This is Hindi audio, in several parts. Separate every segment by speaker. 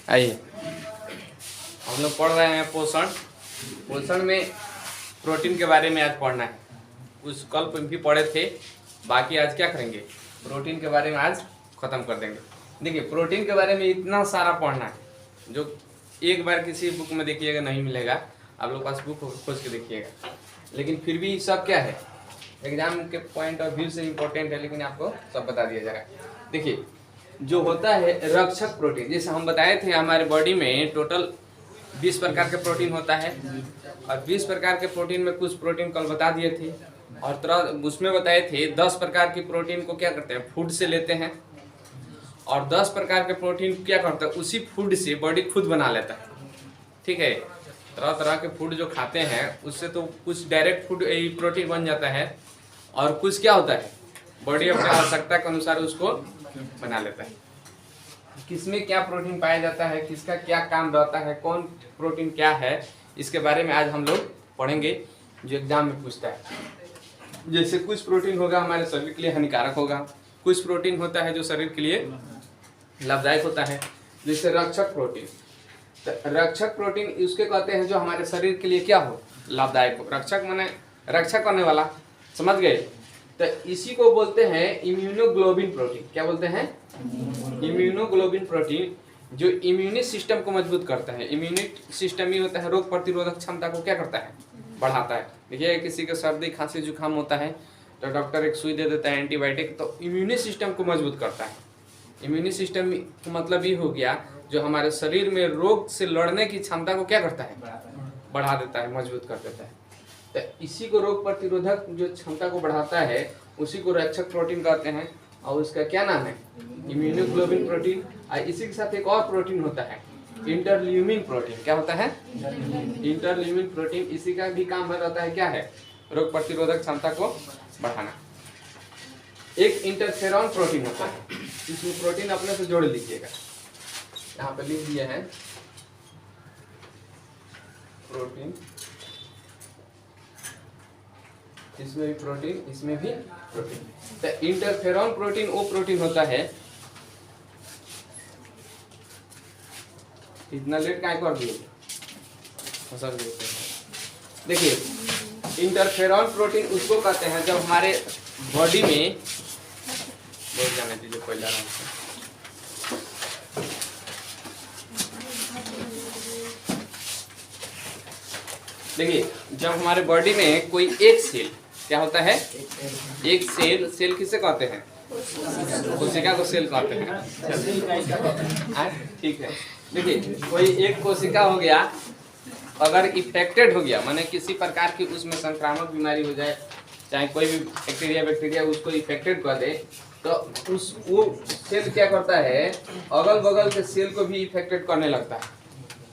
Speaker 1: आइए, हम लोग पढ़ रहे हैं पोषण। पोषण में प्रोटीन के बारे में आज पढ़ना है। उस कल भी पढ़े थे, बाकी आज क्या करेंगे, प्रोटीन के बारे में आज ख़त्म कर देंगे। देखिए, प्रोटीन के बारे में इतना सारा पढ़ना है जो एक बार किसी बुक में देखिएगा नहीं मिलेगा, आप लोग पास बुक खोज के देखिएगा। लेकिन फिर भी सब क्या है, एग्जाम के पॉइंट ऑफ व्यू से इम्पोर्टेंट है, लेकिन आपको सब बता दिया जाएगा। देखिए, जो होता है रक्षक प्रोटीन, जैसे हम बताए थे हमारे बॉडी में टोटल 20 प्रकार के प्रोटीन होता है, और 20 प्रकार के प्रोटीन में कुछ प्रोटीन कल बता दिए थे, और तरह उसमें बताए थे 10 प्रकार की प्रोटीन को क्या करते हैं, फूड से लेते हैं, और 10 प्रकार के प्रोटीन क्या करता है, उसी फूड से बॉडी खुद बना लेता है। ठीक है, तरह तरह के फूड जो खाते हैं उससे तो कुछ डायरेक्ट फूड प्रोटीन बन जाता है, और कुछ क्या होता है, बॉडी अपनी आवश्यकता के अनुसार उसको बना लेता है। किसमें क्या प्रोटीन पाया जाता है, किसका क्या काम रहता है, कौन प्रोटीन क्या है, इसके बारे में आज हम लोग पढ़ेंगे, जो एग्जाम में पूछता है। जैसे कुछ प्रोटीन होगा हमारे शरीर के लिए हानिकारक होगा, कुछ प्रोटीन होता है जो शरीर के लिए लाभदायक होता है। जैसे रक्षक प्रोटीन, तो रक्षक प्रोटीन उसके कहते हैं जो हमारे शरीर के लिए क्या हो, लाभदायक हो। रक्षक माने रक्षा करने वाला, समझ गए। तो इसी को बोलते हैं इम्यूनोग्लोबिन प्रोटीन। क्या बोलते हैं, इम्यूनोग्लोबिन प्रोटीन, जो इम्यूनी सिस्टम को मजबूत करता है। इम्यूनी सिस्टम ही होता है रोग प्रतिरोधक क्षमता को क्या करता है, बढ़ाता है। देखिए, किसी को सर्दी खांसी जुकाम होता है तो डॉक्टर एक सुई दे देता है एंटीबायोटिक, तो इम्यूनी सिस्टम को मजबूत करता है। इम्यूनी सिस्टम का मतलब ये हो गया जो हमारे शरीर में रोग से लड़ने की क्षमता को क्या करता है, बढ़ा देता है, मजबूत कर देता है। तो इसी को रोग प्रतिरोधक जो क्षमता को बढ़ाता है उसी को रक्षक प्रोटीन कहते हैं, और उसका क्या नाम है, इम्यूनोग्लोबिन प्रोटीन। और इसी के साथ एक और प्रोटीन होता है इंटरल्यूमिन प्रोटीन। क्या होता है, इंटरल्यूमिन प्रोटीन। इसी का भी काम रहता है क्या है, रोग प्रतिरोधक क्षमता को बढ़ाना। एक इंटरफेरॉन प्रोटीन होता है, इसमें प्रोटीन अपने से जोड़ लीजिएगा, यहाँ पे लिख दिया है प्रोटीन, इसमें भी प्रोटीन, इसमें भी प्रोटीन। तो इंटरफेरॉन प्रोटीन वो प्रोटीन होता है, इतना लेट क्या कर दिए, देखिए इंटरफेरॉन प्रोटीन उसको कहते हैं जब हमारे बॉडी में, बोल जाने दीजिए पहले आराम से, देखिए जब हमारे बॉडी में कोई एक सेल क्या होता है, एक सेल, सेल किसे कहते हैं, कोशिका को सेल कहते हैं। ठीक है, देखिए कोई एक कोशिका हो गया, अगर इफेक्टेड हो गया, माने किसी प्रकार की उसमें संक्रामक बीमारी हो जाए, चाहे कोई भी बैक्टीरिया उसको इफेक्टेड कर दे, तो उस वो सेल क्या करता है, अगल बगल के सेल को भी इफेक्टेड करने लगता है।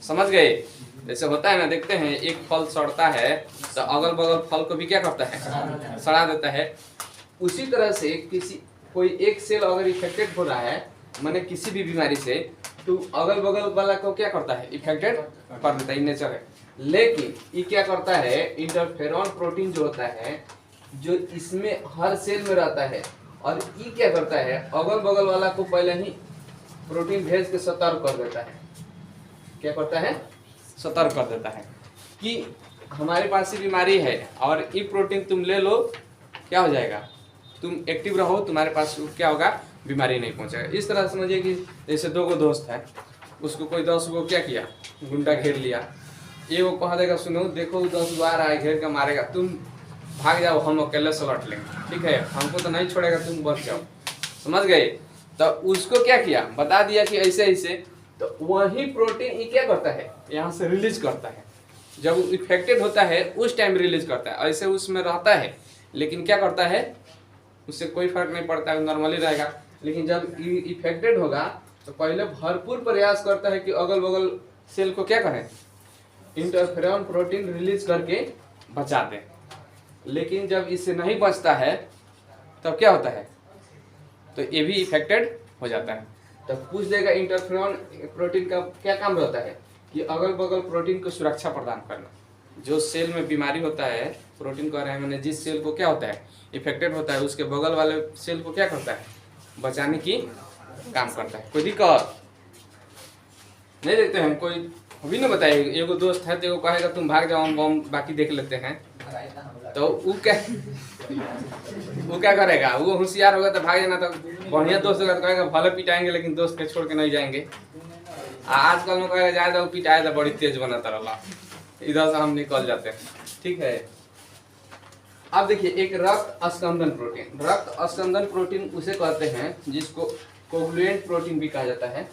Speaker 1: समझ गए, जैसे होता है ना, देखते हैं एक फल सड़ता है तो अगल बगल फल को भी क्या करता है, सड़ा देता है। उसी तरह से कोई एक सेल अगर इफेक्टेड हो रहा है माने किसी भी बीमारी से, तो अगल बगल वाला को क्या करता है, इफेक्टेड कर देता है, नेचर है। लेकिन ये क्या करता है, इंटरफेरॉन प्रोटीन जो होता है, जो इसमें हर सेल में रहता है, और ये क्या करता है, अगल बगल वाला को पहले ही प्रोटीन भेज के सतर्क कर देता है। क्या करता है, सतर्क कर देता है कि हमारे पास ही बीमारी है, और ये प्रोटीन तुम ले लो, क्या हो जाएगा, तुम एक्टिव रहो, तुम्हारे पास क्या होगा, बीमारी नहीं पहुंचेगा। इस तरह समझिए कि जैसे दो गो दोस्त है, उसको कोई 10 गो क्या किया, गुंडा घेर लिया, ये वो कह देगा सुनो देखो 10 गो आ रहा है, घेर के मारेगा, तुम भाग जाओ, हम अकेले से लौट लेंगे, ठीक है, हमको तो नहीं छोड़ेगा, तुम बच जाओ। समझ गए, तो उसको क्या किया, बता दिया कि ऐसे ऐसे, तो वही प्रोटीन ये क्या करता है, यहाँ से रिलीज करता है। जब वो इफेक्टेड होता है उस टाइम रिलीज करता है, ऐसे उसमें रहता है, लेकिन क्या करता है, उससे कोई फर्क नहीं पड़ता है, नॉर्मली रहेगा। लेकिन जब इफेक्टेड होगा तो पहले भरपूर प्रयास करता है कि अगल बगल सेल को क्या करें, इंटरफेरॉन प्रोटीन रिलीज करके बचा दें। लेकिन जब इससे नहीं बचता है तब क्या होता है, तो ये भी इफेक्टेड हो जाता है। तो पूछ देगा इंटरफेरॉन प्रोटीन का क्या काम रहता है, कि अगल बगल प्रोटीन को सुरक्षा प्रदान करना। जो सेल में बीमारी होता है, प्रोटीन कह रहे हैं मैंने, जिस सेल को क्या होता है, इफेक्टेड होता है, उसके बगल वाले सेल को क्या करता है, बचाने की काम करता है। कोई दिक्कत, नहीं देखते हैं कोई अभी ना बताइए। एगो दोस्त है तो एगो कहेगा तुम भाग जाओ हम बम बाकी देख लेते हैं, तो वो क्या करेगा? वो होशियार होगा तो भाग जाना, तो बढ़िया दोस्त होगा तो कहेगा भले पिटाएंगे लेकिन दोस्त के छोड़ के नहीं जाएंगे। आजकल में कहेगा जाए तो पिटाए तो बड़ी तेज बनाता रहा, इधर से हम निकल जाते हैं। ठीक है, अब देखिए एक रक्त स्कंदन प्रोटीन। रक्त स्कंदन प्रोटीन उसे कहते हैं जिसको कोगुलेंट प्रोटीन भी कहा जाता है।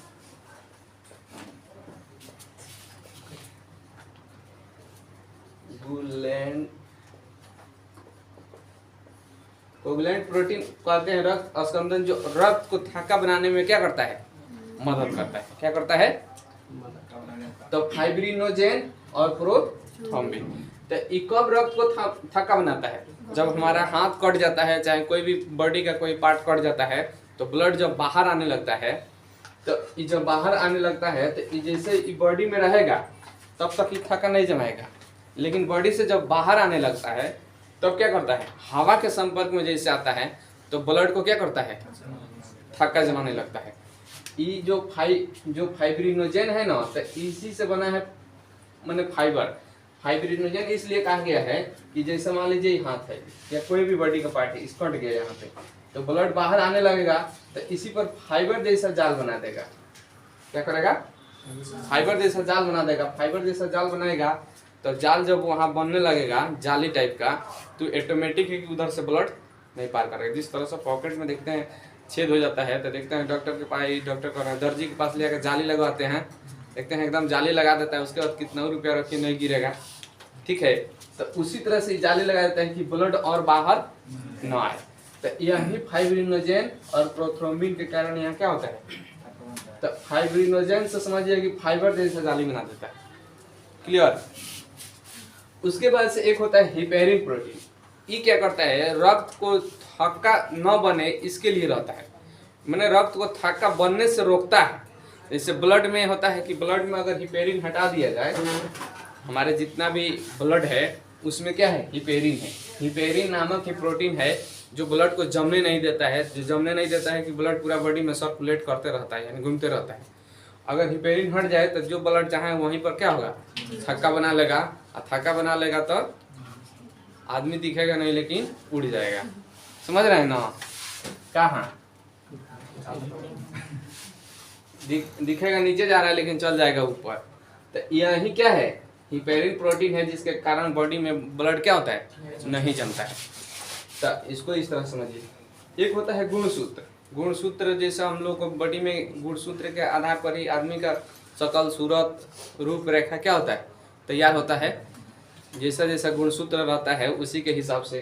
Speaker 1: कोगुलेंट प्रोटीन कहते हैं रक्त स्कंदन, जो रक्त को थक्का बनाने में क्या करता है? मदद करता है। क्या करता है? तो फाइब्रिनोजेन और प्रोथ्रोम्बिन। तो ये कब रक्त को थक्का बनाता है? जब हमारा हाथ कट जाता है, चाहे कोई भी बॉडी का कोई पार्ट कट जाता है, तो ब्लड जब बाहर आने लगता है, तो ये जब बाहर आने लगता है तो ये जैसे ये बॉडी में रहेगा तब तक ये थक्का नहीं जमाएगा, लेकिन बॉडी से जब बाहर आने लगता है तब क्या करता है? हवा के संपर्क में जैसे आता है तो ब्लड को क्या करता है? थक्का जमाने लगता है। ये जो फाइब्रिनोजेन है ना, तो इसी से बना है, माने फाइब्रिनोजेन इसलिए कहा गया है कि जैसे मान लीजिए हाथ है या कोई भी बॉडी का पार्ट है, इस कट गया यहाँ पे, तो ब्लड बाहर आने लगेगा तो इसी पर फाइबर जैसा जाल बना देगा। क्या करेगा? फाइबर जैसा जाल बना देगा। फाइबर जैसा जाल बनाएगा तो जाल जब वहाँ बनने लगेगा जाली टाइप का, तो ऑटोमेटिक है कि उधर से ब्लड नहीं पार करेगा। जिस तरह से पॉकेट में देखते हैं छेद हो जाता है, तो देखते हैं डॉक्टर के पास, डॉक्टर का दर्जी के पास ले आकर जाली लगवाते हैं, देखते हैं एकदम जाली लगा देता है, उसके बाद कितना रुपया रखिए नहीं गिरेगा। ठीक है, तो उसी तरह से जाली लगा देता है कि ब्लड और बाहर न आए। तो यही फाइब्रिनोजेन और प्रोथ्रोम्बिन के कारण यहाँ क्या होता है? तो फाइब्रिनोजेन से समझिए कि फाइबर जैसा जाली बना देता है। क्लियर? उसके बाद से एक होता है हिपेरिन प्रोटीन। ये क्या करता है? रक्त को थक्का न बने इसके लिए रहता है, मैंने रक्त को थक्का बनने से रोकता है। जैसे ब्लड में होता है कि ब्लड में अगर हिपेरिन हटा दिया जाए, हमारे जितना भी ब्लड है उसमें क्या है? हिपेरिन है। हिपेरिन नामक ही प्रोटीन है जो ब्लड को जमने नहीं देता है, जो जमने नहीं देता है कि ब्लड पूरा बॉडी में सर्कुलेट करते रहता है, यानी घूमते रहता है। अगर हिपेरिन हट जाए तो जो ब्लड चाहे वहीं पर क्या होगा? थक्का बना लेगा, और थक्का बना लेगा तो आदमी दिखेगा नहीं लेकिन उड़ जाएगा। समझ रहे हैं ना? कहाँ दिखेगा? नीचे जा रहा है लेकिन चल जाएगा ऊपर। तो यही क्या है? हिपेरिन प्रोटीन है, जिसके कारण बॉडी में ब्लड क्या होता है? नहीं जमता है। तो इसको इस तरह समझिए। एक होता है गुणसूत्र। गुणसूत्र जैसा हम लोग को बॉडी में गुणसूत्र के आधार पर ही आदमी का शकल, सूरत, रूप रेखा क्या होता है? तैयार होता है। जैसा जैसा गुणसूत्र रहता है उसी के हिसाब से।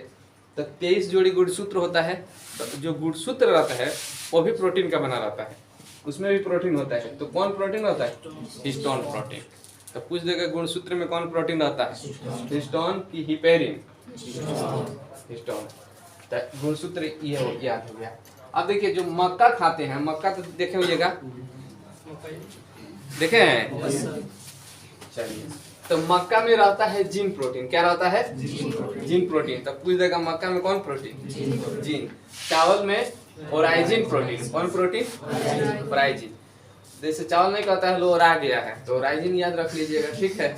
Speaker 1: तो 23 जोड़ी गुणसूत्र होता है। तो जो गुणसूत्र रहता है वो भी प्रोटीन का बना रहता है, उसमें भी प्रोटीन होता है। तो कौन प्रोटीन होता है? Histone protein. तो पूछ देगा गुणसूत्र में कौन प्रोटीन रहता है? हिस्टोन की हिपेरिन? हिस्टोन। तो गुणसूत्र ये हो, याद हो गया। अब देखिए जो मक्का खाते हैं, मक्का तो देखे होइएगा, देखे हैं? चलिए, तो मक्का में रहता है जीन प्रोटीन। क्या रहता है? Gene protein. तो पूछ देगा मक्का में कौन प्रोटीन? जीन। चावल में ओराइजिन प्रोटीन। कौन प्रोटीन? ओराइजिन। जैसे चावल नहीं कहता है लो ओरा गया है, तो ओराइजिन याद रख लीजिएगा। ठीक है।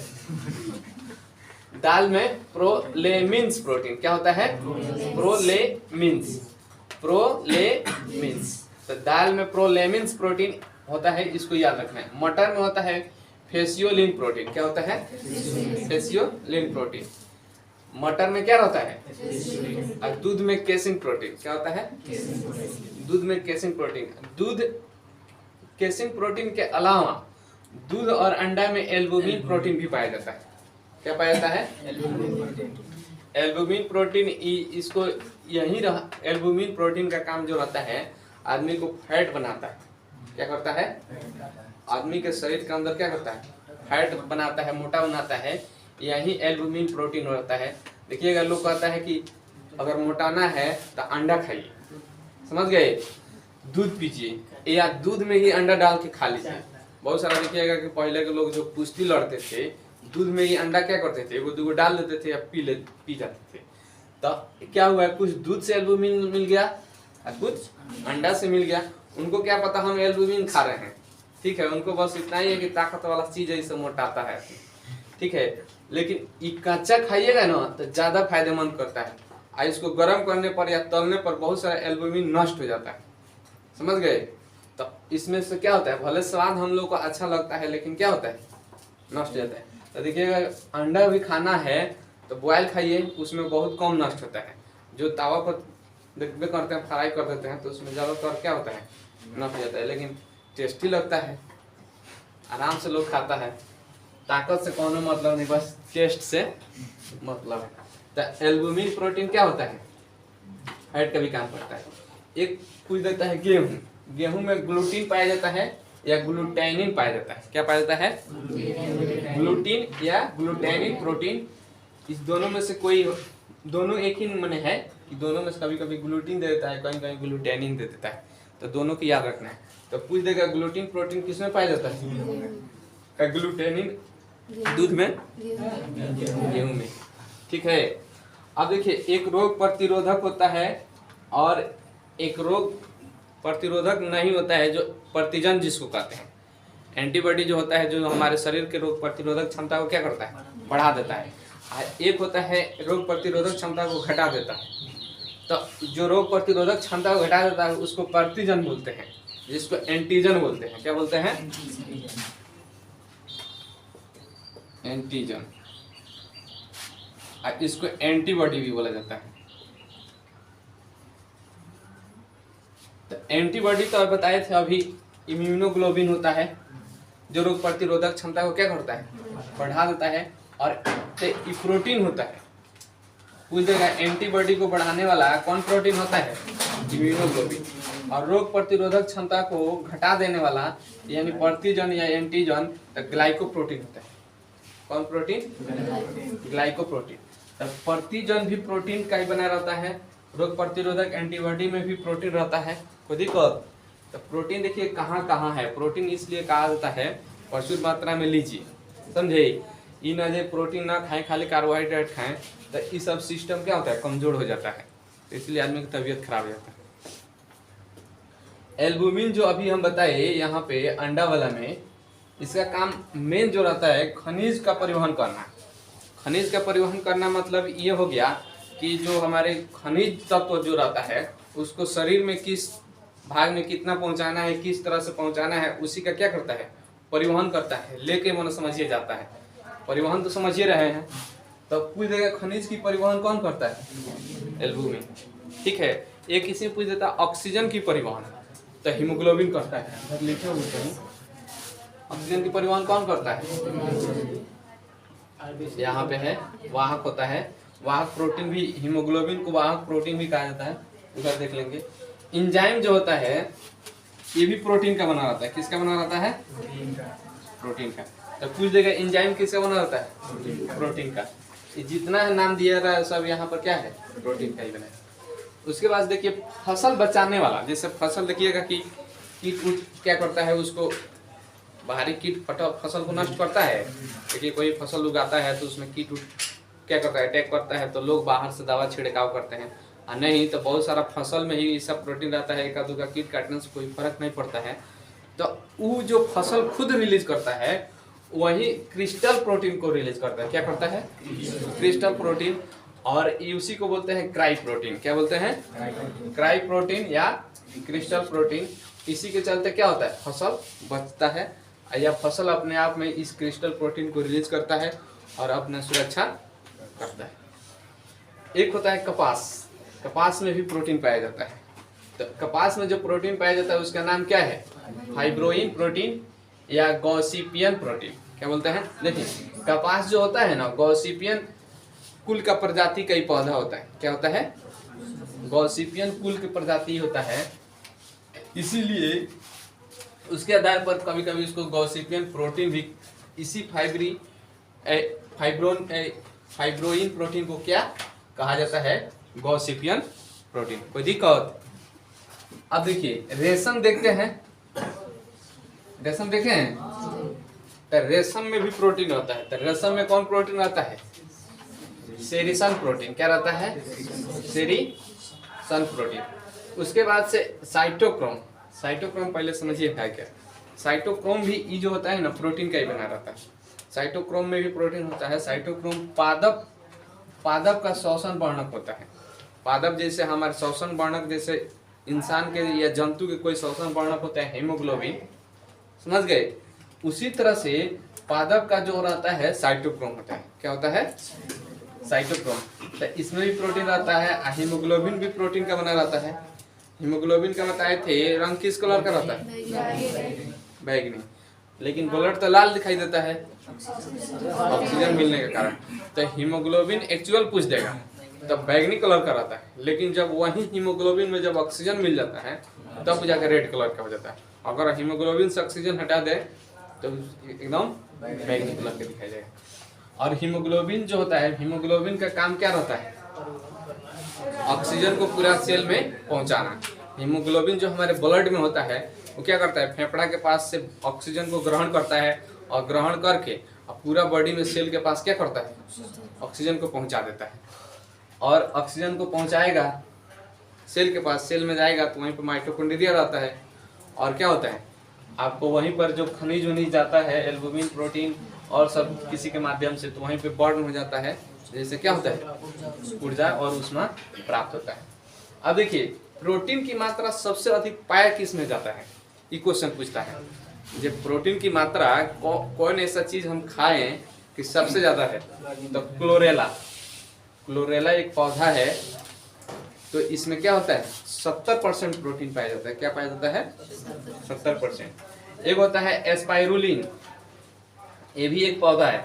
Speaker 1: दाल में प्रोलेमिन्स प्रोटीन। क्या होता है? प्रोलेमिन्स। प्रोलेमिन्स। तो दाल में प्रोलेमिन्स प्रोटीन होता है, इसको याद रखना है। मटर में होता है फेसियोलिन प्रोटीन। क्या होता है? फेसियोलिन प्रोटीन। मटर में क्या रहता है? और दूध में केसिन प्रोटीन। क्या होता है? दूध में केसिन प्रोटीन। दूध केसिन प्रोटीन के अलावा दूध और अंडा में एल्बुमिन प्रोटीन भी पाया जाता है। क्या पाया जाता है? Albumin protein. इसको यही रहा। एल्बुमिन प्रोटीन का काम जो रहता है, आदमी को फैट बनाता है। क्या करता है? आदमी के शरीर के अंदर क्या करता है? फैट बनाता है, मोटा बनाता है। यही एल्बुमिन प्रोटीन रहता है। देखिएगा लोग कहता है कि अगर मोटाना है तो अंडा खाइए, समझ गए? दूध पीजिए या दूध में ही अंडा डाल के खा लीजिए। बहुत सारा देखिएगा कि पहले के लोग जो कुश्ती लड़ते थे, दूध में ही अंडा क्या करते थे? वो दूध डाल देते थे या पी जाते थे। तो क्या हुआ? कुछ दूध से एल्बुमिन मिल गया और कुछ अंडा से मिल गया। उनको क्या पता हम एल्बुमिन खा रहे हैं, ठीक है, उनको बस इतना ही है कि ताकत वाला चीज है, इससे मोटाता है, ठीक है। लेकिन ये कच्चा खाइएगा ना तो ज्यादा फायदेमंद करता है, और इसको गर्म करने पर या तलने पर बहुत सारा एल्बुमिन नष्ट हो जाता है, समझ गए। तो इसमें से क्या होता है, भले स्वाद हम लोग को अच्छा लगता है लेकिन क्या होता है, नष्ट हो जाता है। तो देखिएगा, अंडा भी खाना है तो बॉयल खाइए, उसमें बहुत कम नष्ट होता है। जो तावा पर देखते करते हैं, फ्राई कर देते हैं, तो उसमें ज़्यादातर क्या होता है, नष्ट हो जाता है, लेकिन टेस्टी लगता है, आराम से लोग खाता है। ताकत से कोनो मतलब नहीं, बस टेस्ट से मतलब है। तो एल्बुमिन प्रोटीन क्या होता है, फैट का भी काम करता है। एक पूछ देता है गेहूं, गेहूं में ग्लूटीन पाया जाता है या ग्लूटेनिन पाया जाता है, क्या पाया जाता है, ग्लूटीन या ग्लूटेनिन प्रोटीन। इस दोनों में से कोई, दोनों एक ही मने है कि दोनों में से कभी कभी ग्लूटीन दे देता है, कहीं कहीं ग्लूटेनिन दे देता है, तो दोनों की याद रखना है। तो पूछ देगा ग्लूटीन प्रोटीन किसमें पाया जाता है, ग्लूटेनिन दूध में, गेहूं में, ठीक है। अब देखिए, एक रोग प्रतिरोधक होता है और एक रोग प्रतिरोधक नहीं होता है, जो प्रतिजन जिसको कहते हैं। एंटीबॉडी जो होता है, जो हमारे शरीर के रोग प्रतिरोधक क्षमता को क्या करता है, बढ़ा देता है। एक होता है रोग प्रतिरोधक क्षमता को घटा देता है। तो जो रोग प्रतिरोधक क्षमता को घटा देता है उसको प्रतिजन बोलते हैं, जिसको एंटीजन बोलते हैं। क्या बोलते हैं, एंटीजन। इसको एंटीबॉडी भी बोला जाता है। तो एंटीबॉडी तो बताए थे अभी, इम्यूनोग्लोबिन होता है जो रोग प्रतिरोधक क्षमता को क्या करता है, बढ़ा देता है। और ये प्रोटीन होता है, पूछ देगा एंटीबॉडी को बढ़ाने वाला कौन प्रोटीन होता है, इम्यूनोग्लोबिन। और रोग प्रतिरोधक क्षमता को घटा देने वाला यानी प्रतिजन या एंटीजन, तो ग्लाइकोप्रोटीन होता है। कौन प्रोटीन, ग्लाइकोप्रोटीन। तो प्रतिजन भी प्रोटीन का ही बना रहता है, रोग प्रतिरोधक एंटीबॉडी में भी प्रोटीन रहता है, कोई दिक्कत। तो प्रोटीन देखिए कहाँ कहाँ है, प्रोटीन इसलिए कहा जाता है प्रचुर मात्रा में लीजिए, समझे। ये ना जो प्रोटीन ना खाएं, खाली कार्बोहाइड्रेट खाएं, तो ये सब सिस्टम क्या होता है, कमजोर हो जाता है, तो इसलिए आदमी की तबीयत खराब हो जाता है। एल्बुमिन जो अभी हम बताए यहाँ पे अंडा वाला में, इसका काम मेन जो रहता है खनिज का परिवहन करना। खनिज का परिवहन करना मतलब ये हो गया कि जो हमारे खनिज तत्व जो रहता है उसको शरीर में किस भाग में कितना पहुंचाना है, किस तरह से पहुंचाना है, उसी का क्या करता है, परिवहन करता है, लेके मन समझिए जाता है। परिवहन तो समझिए रहे हैं, तो पूछ देगा खनिज की परिवहन कौन करता है, एल्बुमिन, ठीक है। एक इसी पूछ देता ऑक्सीजन की परिवहन, तो हीमोग्लोबिन करता है, लिखे हुए कहीं ऑक्सीजन की परिवहन कौन करता है, यहाँ पे है, वाहक होता है। वाहक प्रोटीन भी, हीमोग्लोबिन को वाहक प्रोटीन भी कहा जाता है, उधर देख लेंगे। इंजाइम जो होता है ये भी प्रोटीन का बना रहता है, किसका बना रहता है, प्रोटीन का। तो पूछ देगा इंजाइम किसका बना रहता है, प्रोटीन का। ये जितना है नाम दिया रहा है सब यहाँ पर क्या है, प्रोटीन का ही बना है। उसके बाद देखिए फसल बचाने वाला, जैसे फसल देखिएगा कि कीट क्या करता है, उसको बाहरी कीट फसल को नष्ट करता है। देखिए कोई फसल उगाता है तो उसमें कीट क्या करता है, अटैक करता है, तो लोग बाहर से दवा छिड़काव करते हैं। और नहीं तो बहुत सारा फसल में ही ये सब प्रोटीन रहता है, एक आधू का कीट काटने से कोई फर्क नहीं पड़ता है। तो वो जो फसल खुद रिलीज करता है वही क्रिस्टल प्रोटीन को रिलीज करता है। क्या करता है, क्रिस्टल प्रोटीन। और उसी को बोलते हैं क्राई प्रोटीन। क्या बोलते हैं, क्राई प्रोटीन या क्रिस्टल प्रोटीन। इसी के चलते क्या होता है, फसल बचता है या फसल अपने आप में इस क्रिस्टल प्रोटीन को रिलीज करता है और अपना सुरक्षा करता है। एक होता है कपास, कपास में भी प्रोटीन पाया जाता है। तो कपास में जो प्रोटीन पाया जाता है उसका नाम क्या है, फाइब्रोइन प्रोटीन या गॉसिपियन प्रोटीन। क्या बोलते हैं, देखिए कपास जो होता है ना, गॉसिपियन कुल का प्रजाति का ही पौधा होता है। क्या होता है, गॉसिपियन कुल की प्रजाति होता है, इसीलिए उसके आधार पर कभी कभी उसको गॉसिपियन प्रोटीन भी, इसी फाइब्रोइन प्रोटीन को क्या कहा जाता है, गॉसिपियन प्रोटीन। कोई दिक्कत। अब देखिए रेशम देखते हैं, रेशम देखे हैं, तो रेशम में भी प्रोटीन होता है। तो रेशम में कौन प्रोटीन रहता है, सेरिसन प्रोटीन। क्या रहता है, सेरिसन प्रोटीन। उसके बाद से साइटोक्रोम, साइटोक्रोम पहले समझिए है क्या। साइटोक्रोम भी ये जो होता है ना प्रोटीन का ही बना रहता है। साइटोक्रोम में भी प्रोटीन होता है। साइटोक्रोम पादप का श्वसन वर्णक होता है। पादप जैसे हमारे श्वसन वर्णक जैसे इंसान के या जंतु के कोई श्वसन वर्णक होता है हीमोग्लोबिन, समझ गए, उसी तरह से पादप का जो रहता है साइटोक्रोम होता है। क्या होता है? साइटोक्रोम। तो इसमें भी प्रोटीन रहता है। हीमोग्लोबिन भी प्रोटीन का बना रहता है। हीमोग्लोबिन का बताए थे रंग किस कलर का रहता है? बैगनी। लेकिन ब्लड तो लाल दिखाई देता है ऑक्सीजन मिलने के कारण। तो हीमोग्लोबिन एक्चुअल पूछ देगा तब बैगनी कलर का रहता है, लेकिन जब वही हीमोग्लोबिन में जब ऑक्सीजन मिल जाता है तब जाकर रेड कलर का हो जाता है। अगर हीमोग्लोबिन से ऑक्सीजन हटा दे तो एकदम बैगनी कलर का दिखाई देगा। और हीमोग्लोबिन जो होता है, हीमोग्लोबिन का काम क्या रहता है? ऑक्सीजन को पूरा सेल में पहुंचाना। हीमोग्लोबिन जो हमारे ब्लड में होता है वो क्या करता है? फेफड़ा के पास से ऑक्सीजन को ग्रहण करता है और ग्रहण करके पूरा बॉडी में सेल के पास क्या करता है? ऑक्सीजन को पहुंचा देता है। और ऑक्सीजन को पहुंचाएगा सेल के पास, सेल में जाएगा तो वहीं पर माइटोकॉन्ड्रिया रहता है। और क्या होता है? आपको वहीं पर जो खनिज उनिज जाता है, एल्बुमिन, प्रोटीन और सब किसी के माध्यम से, तो वहीं पे बर्न हो जाता है। जैसे क्या होता है? ऊर्जा और ऊष्मा प्राप्त होता है। अब देखिए प्रोटीन की मात्रा सबसे अधिक पाया किस में जाता है? ये क्वेश्चन पूछता है। जब प्रोटीन की मात्रा कौन ऐसा चीज हम खाएं कि सबसे ज्यादा है, तो क्लोरेला एक पौधा है। तो इसमें क्या होता है? 70% प्रोटीन पाया जाता है। क्या पाया जाता है? 70%। एक होता है एस्पाइरुलिन, ये भी एक पौधा है,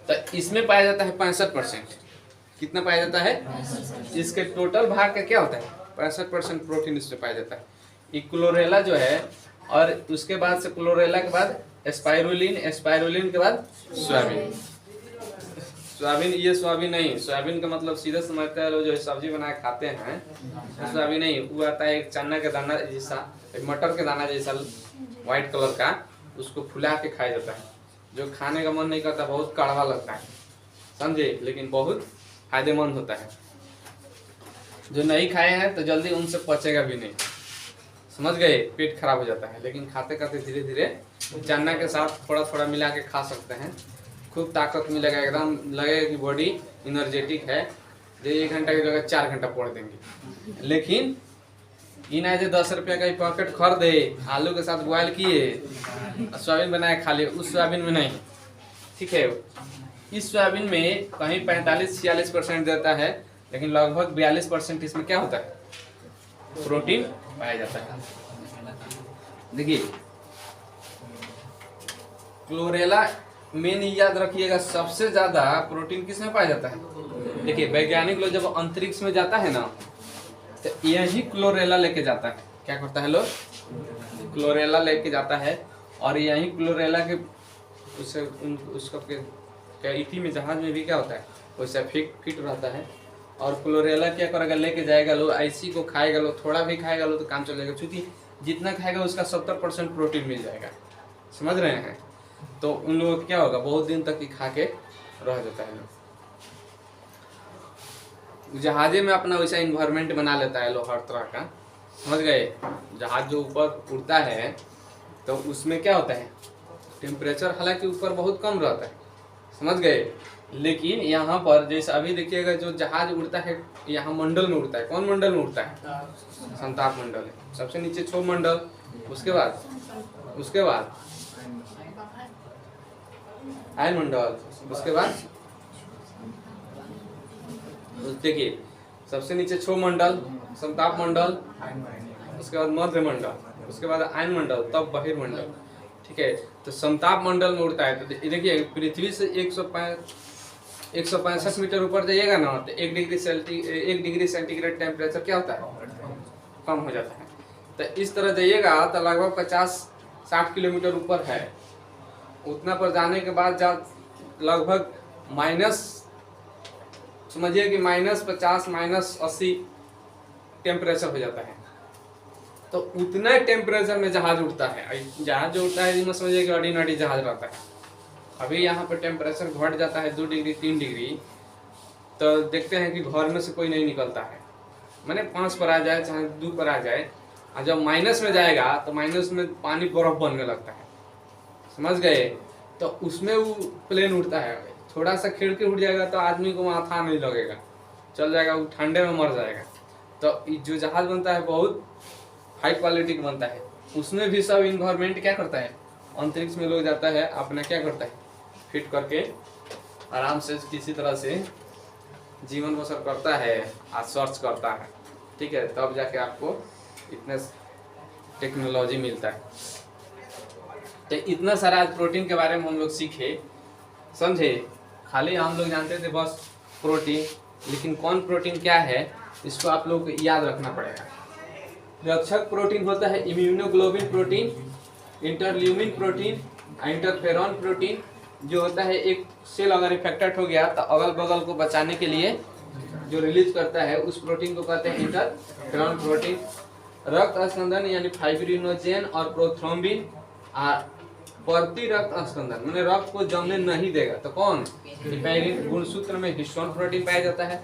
Speaker 1: तो इसमें पाया जाता है 65%। कितना पाया जाता है? इसके टोटल भाग का क्या होता है? 65% प्रोटीन इसमें पाया जाता है। ये क्लोरेला जो है, और उसके बाद से क्लोरेला के बाद एस्पाइरुलिन, एस्पाइरुलिन के बाद सोयाबीन। सोयाबीन, ये सोयाबीन नहीं, सोयाबीन का मतलब सीधे समझते हैं लोग जो सब्जी बना के खाते हैं, सोयाबीन नहीं, वो आता है एक चना के दाना जैसा, एक मटर के दाना जैसा व्हाइट कलर का, उसको फुला के खाया जाता है, जो खाने का मन नहीं करता, बहुत कड़वा लगता है, समझे, लेकिन बहुत फायदेमंद होता है। जो नहीं खाए हैं तो जल्दी उनसे पचेगा भी नहीं, समझ गए, पेट खराब हो जाता है। लेकिन खाते खाते धीरे धीरे चना के साथ थोड़ा थोड़ा मिला के खा सकते हैं, खूब ताकत मिलेगा, एकदम लगेगा कि बॉडी एनर्जेटिक है। जो 1 घंटा की जगह 4 घंटा पढ़ देंगे। लेकिन इन आज 10 रुपया का पैकेट खरीदे, आलू के साथ बॉयल किए, सोयाबीन बनाए खा लिए, उस सोयाबीन में नहीं, ठीक है। इस सोयाबीन में कहीं 45-46% देता है, लेकिन लगभग 42% इसमें क्या होता है? प्रोटीन पाया जाता है। देखिए क्लोरेला मेन याद रखिएगा, सबसे ज्यादा प्रोटीन किसमें पाया जाता है? देखिए वैज्ञानिक लोग जब अंतरिक्ष में जाता है ना, तो यही क्लोरेला लेके जाता है। क्या करता है लोग? क्लोरेला लेके जाता है, और यही क्लोरेला के उसका क्या इथी में, जहाज में भी क्या होता है, वैसे फिट रहता है। और क्लोरेला क्या करेगा? लेके जाएगा लो, आईसी को खाएगा लो, थोड़ा भी खाएगा लो तो काम चल जाएगा, क्योंकि जितना खाएगा उसका 70% प्रोटीन मिल जाएगा, समझ रहे हैं। तो उन लोगों को क्या होगा? बहुत दिन तक ही खा के रह जाता है लोग। जहाजे में अपना वैसा इन्वायरमेंट बना लेता है लोग हर तरह का, समझ गए। जहाज जो ऊपर उड़ता है तो उसमें क्या होता है? टेम्परेचर हालांकि ऊपर बहुत कम रहता है, समझ गए। लेकिन यहाँ पर जैसे अभी देखिएगा, जो जहाज उड़ता है यहाँ मंडल में उड़ता है। कौन मंडल में उड़ता है? संताप मंडल है। सबसे नीचे क्षोभ मंडल, उसके बाद आयन मंडल, उसके बाद देखिए सबसे नीचे क्षोभ मंडल, संताप मंडल, उसके बाद मध्य मंडल, उसके बाद आयन मंडल, तब बहिर्मंडल, ठीक है। तो संताप मंडल में उड़ता है। तो देखिए पृथ्वी से 165 मीटर ऊपर जाइएगा ना, तो 1 डिग्री सेंटीग्रेड टेम्परेचर क्या होता है? कम हो जाता है। तो इस तरह जाइएगा तो लगभग 50-60 किलोमीटर ऊपर है। उतना पर जाने के बाद जब लगभग माइनस, समझिए कि -50 -80 टेम्परेचर हो जाता है। तो उतना टेम्परेचर में जहाज उड़ता है। जहाज जो उड़ता है, समझिए कि ऑर्डिनरी जहाज रहता है। अभी यहाँ पर टेम्परेचर घट जाता है 2 डिग्री 3 डिग्री, तो देखते हैं कि घर में से कोई नहीं निकलता है, मैंने 5 पर आ जाए चाहे 2 पर आ जाए। और जब माइनस में जाएगा तो माइनस में पानी बर्फ बनने लगता है। समझ गए। तो उसमें वो प्लेन उड़ता है, थोड़ा सा खिड़की उड़ जाएगा तो आदमी को माथा नहीं लगेगा, चल जाएगा, वो ठंडे में मर जाएगा। तो जो जहाज बनता है बहुत हाई क्वालिटी का बनता है, उसमें भी सब इन्वायरमेंट क्या करता है, अंतरिक्ष में लोग जाता है अपना क्या करता है, फिट करके आराम से किसी तरह से जीवन बसर करता है और सर्च करता है, ठीक है, तब जाके आपको इतने टेक्नोलॉजी मिलता है। तो इतना सारा आज प्रोटीन के बारे में हम लोग सीखे, समझे। खाली हम लोग जानते थे बस प्रोटीन, लेकिन कौन प्रोटीन क्या है इसको आप लोग को याद रखना पड़ेगा। रक्षक प्रोटीन होता है इम्यूनोग्लोबिन प्रोटीन, इंटरल्यूमिन प्रोटीन, इंटरफेरॉन प्रोटीन, जो होता है एक सेल अगर इफेक्टेड हो गया तो अगल बगल को बचाने के लिए जो रिलीज करता है उस प्रोटीन को कहते हैं इंटरफेरॉन प्रोटीन। रक्त स्कंदन यानी फाइब्रिनोजेन और प्रोथ्रोम्बिन, प्रति रक्त स्कंदन मैंने रक्त को जमने नहीं देगा तो कौन, हिपैरिन। गुणसूत्र में हिस्टोन प्रोटीन पाया जाता है।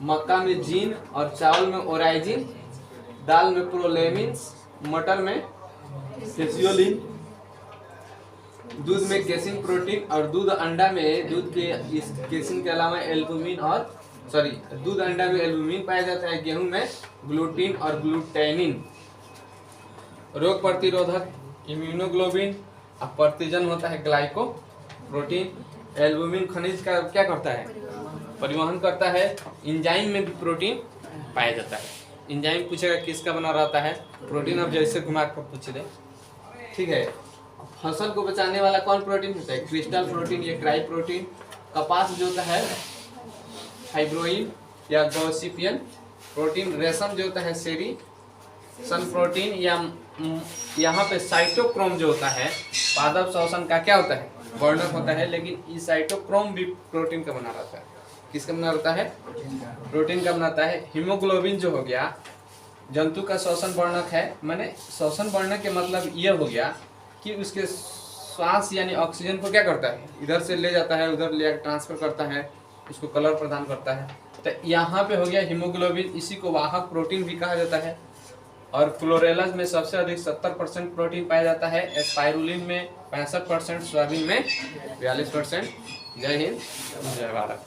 Speaker 1: मक्का में जीन और चावल में ओराइजिन, दाल में प्रोलेमिन्स, मटर में कैसियोलिन, दूध में केसिन प्रोटीन, और दूध अंडा में दूध के इस केसिन के अलावा एल्बुमिन और दूध अंडा में एल्बुमिन पाया जाता है। गेहूं में ग्लूटीन और ग्लूटेनिन। रोग प्रतिरोधक इम्यूनोग्लोबिन, और प्रतिजन होता है ग्लाइको प्रोटीन। एल्बुमिन खनिज का क्या करता है, परिवहन करता है। इंजाइम में भी प्रोटीन पाया जाता है। इंजाइम पूछेगा किसका बना रहता है, प्रोटीन, अब जैसे घुमा कर पूछ दे, ठीक है। फसल को बचाने वाला कौन प्रोटीन होता है, क्रिस्टल प्रोटीन या क्राई प्रोटीन। कपास जो होता है फाइब्रोइन या गॉसिपियन प्रोटीन। रेशम जो होता है सेरी सन प्रोटीन, या यहाँ पे साइटोक्रोम जो होता है पादप श्वसन का क्या होता है, वर्णक होता है, लेकिन इस साइटोक्रोम भी प्रोटीन का बना रहता है। किसका बना रहता है, प्रोटीन का बनाता है। हीमोग्लोबिन जो हो गया जंतु का श्वसन वर्णक है, माने श्वसन वर्णक के मतलब ये हो गया कि उसके श्वास यानी ऑक्सीजन को क्या करता है, इधर से ले जाता है उधर ले ट्रांसफर करता है, उसको कलर प्रदान करता है। तो यहाँ पे हो गया हीमोग्लोबिन, इसी को वाहक प्रोटीन भी कहा जाता है। और क्लोरेला में सबसे अधिक 70% प्रोटीन पाया जाता है। स्पाइरुलिन में 65%, सोयाबीन में 42%। जय हिंद, जय भारत।